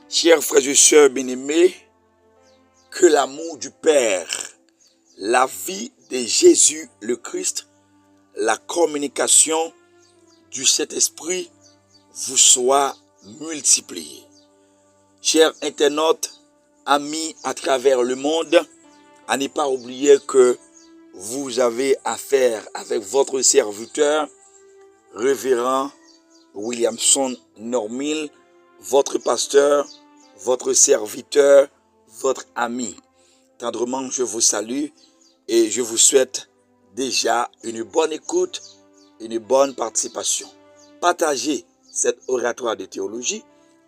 Chers frères et sœurs bien-aimés, que l'amour du Père, la vie de Jésus le Christ, la communication du Saint-Esprit vous soit multipliée. Chers internautes, amis à travers le monde, à ne pas oublier que vous avez affaire avec votre serviteur, révérend Williamson Normil, votre pasteur, votre serviteur, votre ami. Tendrement, je vous salue et je vous souhaite déjà une bonne écoute, une bonne participation. Partagez cet oratoire de théologie,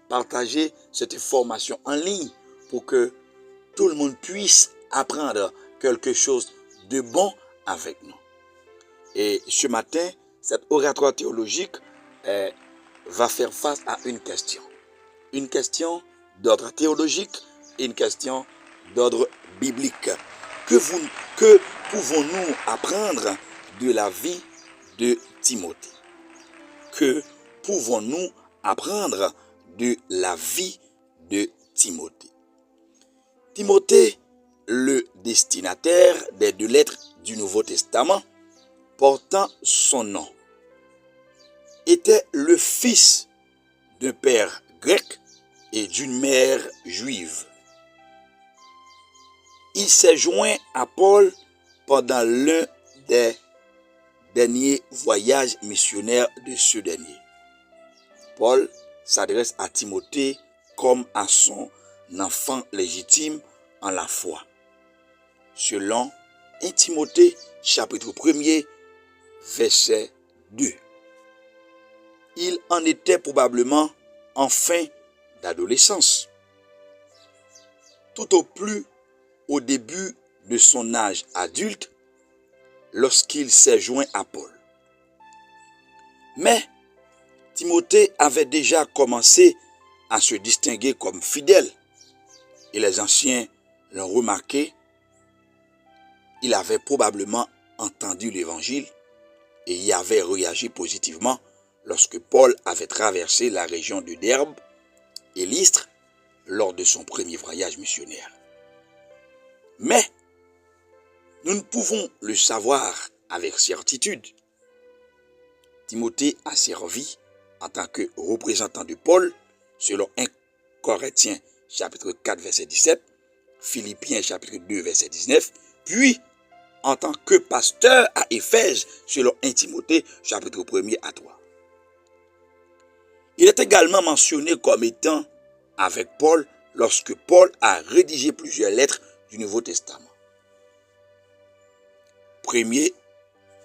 partagez cette formation en ligne pour que tout le monde puisse apprendre quelque chose de bon avec nous. Et ce matin, cet oratoire théologique va faire face à une question. Une question d'ordre théologique et une question d'ordre biblique. Que pouvons-nous apprendre de la vie de Timothée? Que pouvons-nous apprendre de la vie de Timothée? Timothée, le destinataire des 2 lettres du Nouveau Testament, portant son nom, était le fils d'un père grec et d'une mère juive. Il s'est joint à Paul pendant l'un des derniers voyages missionnaires de ce dernier. Paul s'adresse à Timothée comme à son enfant légitime en la foi. Selon 1 Timothée, chapitre 1er, verset 2. Il en était probablement en fin d'adolescence, tout au plus au début de son âge adulte, lorsqu'il s'est joint à Paul. Mais Timothée avait déjà commencé à se distinguer comme fidèle, et les anciens l'ont remarqué. Il avait probablement entendu l'évangile et y avait réagi positivement lorsque Paul avait traversé la région de Derbe et Lystre lors de son premier voyage missionnaire. Mais nous ne pouvons le savoir avec certitude. Timothée a servi en tant que représentant de Paul selon 1 Corinthiens chapitre 4 verset 17, Philippiens chapitre 2 verset 19, puis en tant que pasteur à Éphèse selon 1 Timothée chapitre 1er à 3. Il est également mentionné comme étant avec Paul lorsque Paul a rédigé plusieurs lettres du Nouveau Testament. 1er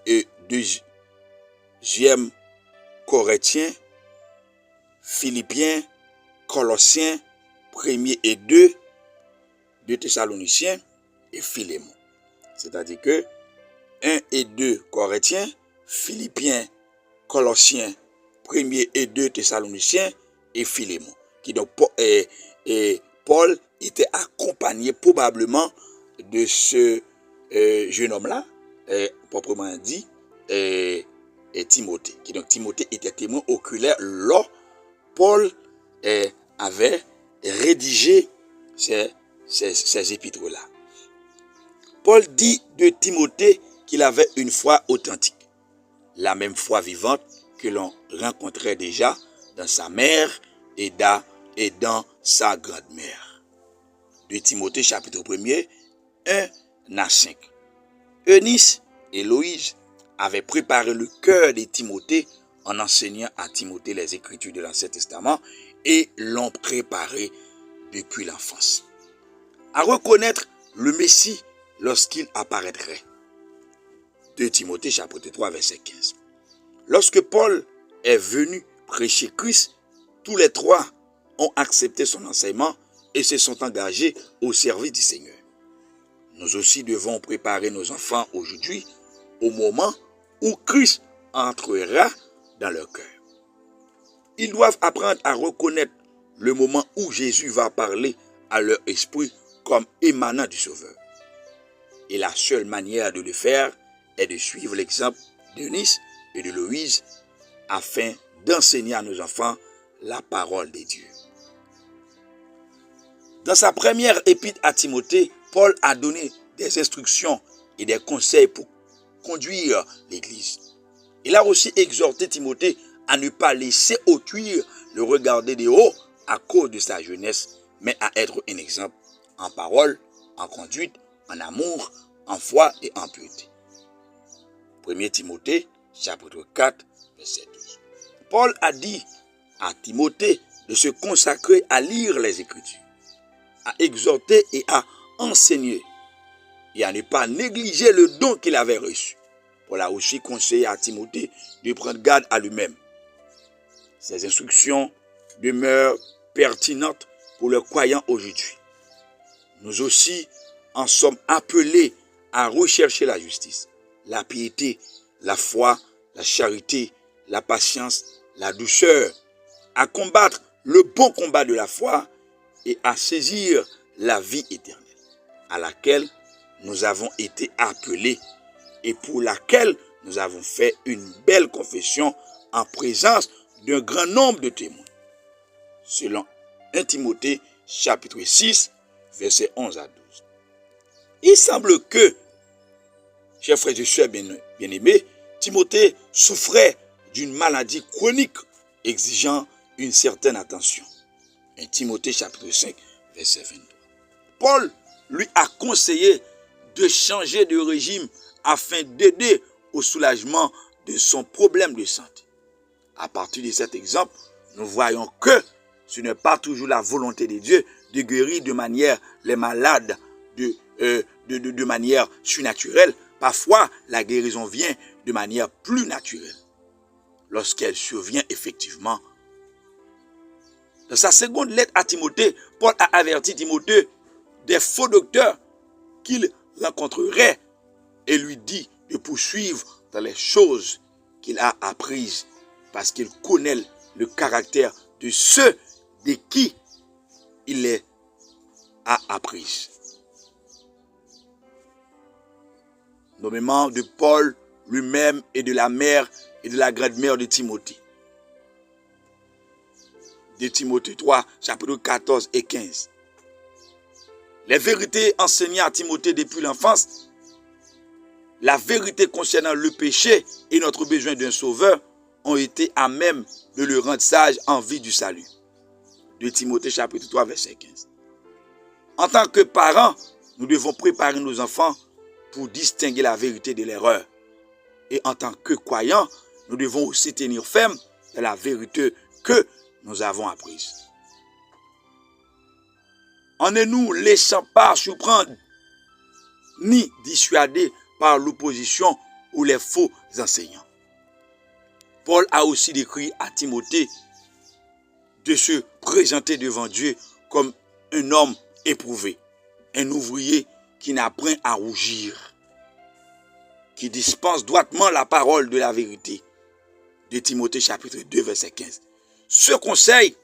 et 2e Corinthiens, Philippiens, Colossiens, 1er et 2 Thessaloniciens et Philémon. C'est-à-dire que 1 et 2 Corinthiens, Philippiens, Colossiens, 1er et 2 Thessaloniciens et Philémon. Qui donc Paul était accompagné probablement de ce jeune homme-là, proprement dit, et Timothée. Qui donc Timothée était témoin oculaire lors Paul avait rédigé ces épîtres-là. Paul dit de Timothée qu'il avait une foi authentique, la même foi vivante que l'on rencontrait déjà dans sa mère et dans sa grand-mère. De Timothée chapitre 1er, 1 à 5. Eunice et Loïse avaient préparé le cœur de Timothée en enseignant à Timothée les Écritures de l'Ancien Testament et l'ont préparé depuis l'enfance à reconnaître le Messie lorsqu'il apparaîtrait. 2 Timothée chapitre 3 verset 15. Lorsque Paul est venu prêcher Christ, tous les 3 ont accepté son enseignement et se sont engagés au service du Seigneur. Nous aussi devons préparer nos enfants aujourd'hui au moment où Christ entrera dans leur cœur. Ils doivent apprendre à reconnaître le moment où Jésus va parler à leur esprit comme émanant du Sauveur. Et la seule manière de le faire est de suivre l'exemple d'Eunice et de Loïse afin d'enseigner à nos enfants la parole de Dieu. Dans sa première épître à Timothée, Paul a donné des instructions et des conseils pour conduire l'Église. Il a aussi exhorté Timothée à ne pas laisser autrui le regarder de haut à cause de sa jeunesse, mais à être un exemple en parole, en conduite, en amour, en foi et en pureté. 1 Timothée, chapitre 4, verset 12. Paul a dit à Timothée de se consacrer à lire les Écritures, à exhorter et à enseigner, et à ne pas négliger le don qu'il avait reçu. Paul a aussi conseillé à Timothée de prendre garde à lui-même. Ces instructions demeurent pertinentes pour les croyants aujourd'hui. Nous aussi en sommes appelés à rechercher la justice, la piété, la foi, la charité, la patience, la douceur, à combattre le bon combat de la foi et à saisir la vie éternelle, à laquelle nous avons été appelés et pour laquelle nous avons fait une belle confession en présence d'un grand nombre de témoins. Selon 1 Timothée chapitre 6, versets 11 à 12. Il semble que, chers frères et sœurs bien-aimés, Timothée souffrait d'une maladie chronique exigeant une certaine attention. 1 Timothée chapitre 5, verset 23. Paul lui a conseillé de changer de régime afin d'aider au soulagement de son problème de santé. À partir de cet exemple, nous voyons que ce n'est pas toujours la volonté de Dieu de guérir de manière les malades de manière surnaturelle. Parfois, la guérison vient de manière plus naturelle, lorsqu'elle survient effectivement. Dans sa seconde lettre à Timothée, Paul a averti Timothée des faux docteurs qu'il rencontrerait et lui dit de poursuivre dans les choses qu'il a apprises parce qu'il connaît le caractère de ceux de qui il les a apprises. Nommément de Paul lui-même et de la mère et de la grand-mère de Timothée. De Timothée 3, chapitre 14 et 15. Les vérités enseignées à Timothée depuis l'enfance, la vérité concernant le péché et notre besoin d'un sauveur ont été à même de le rendre sage en vue du salut. De Timothée chapitre 3, verset 15. En tant que parents, nous devons préparer nos enfants pour distinguer la vérité de l'erreur. Et en tant que croyants, nous devons aussi tenir ferme de la vérité que nous avons apprise. En ne nous laissant pas surprendre, ni dissuader par l'opposition ou les faux enseignants. Paul a aussi décrit à Timothée de se présenter devant Dieu comme un homme éprouvé, un ouvrier qui n'a point à rougir, qui dispense droitement la parole de la vérité. De Timothée chapitre 2, verset 15. Ce conseil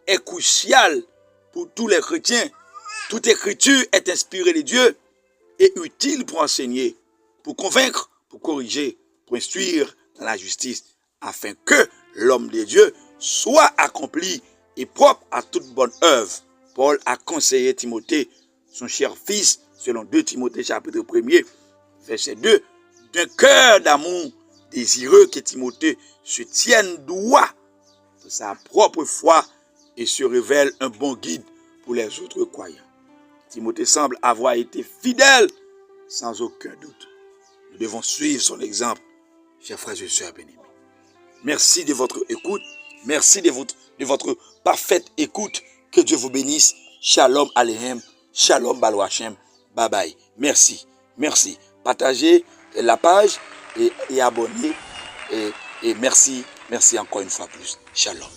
est crucial pour tous les chrétiens. Toute écriture est inspirée de Dieu et utile pour enseigner, pour convaincre, pour corriger, pour instruire dans la justice, afin que l'homme de Dieu soit accompli et propre à toute bonne œuvre. Paul a conseillé Timothée, son cher fils, selon 2 Timothée chapitre 1, verset 2, d'un cœur d'amour désireux que Timothée se tienne droit de sa propre foi et se révèle un bon guide pour les autres croyants. Timothée semble avoir été fidèle sans aucun doute. Nous devons suivre son exemple, chers frères et sœurs bien-aimés. Merci de votre écoute. Merci de votre parfaite écoute. Que Dieu vous bénisse. Shalom Aleichem. Shalom Baruch Hashem. Bye bye. Merci. Merci. Partagez la page et abonnez. Et merci. Merci encore une fois plus. Shalom.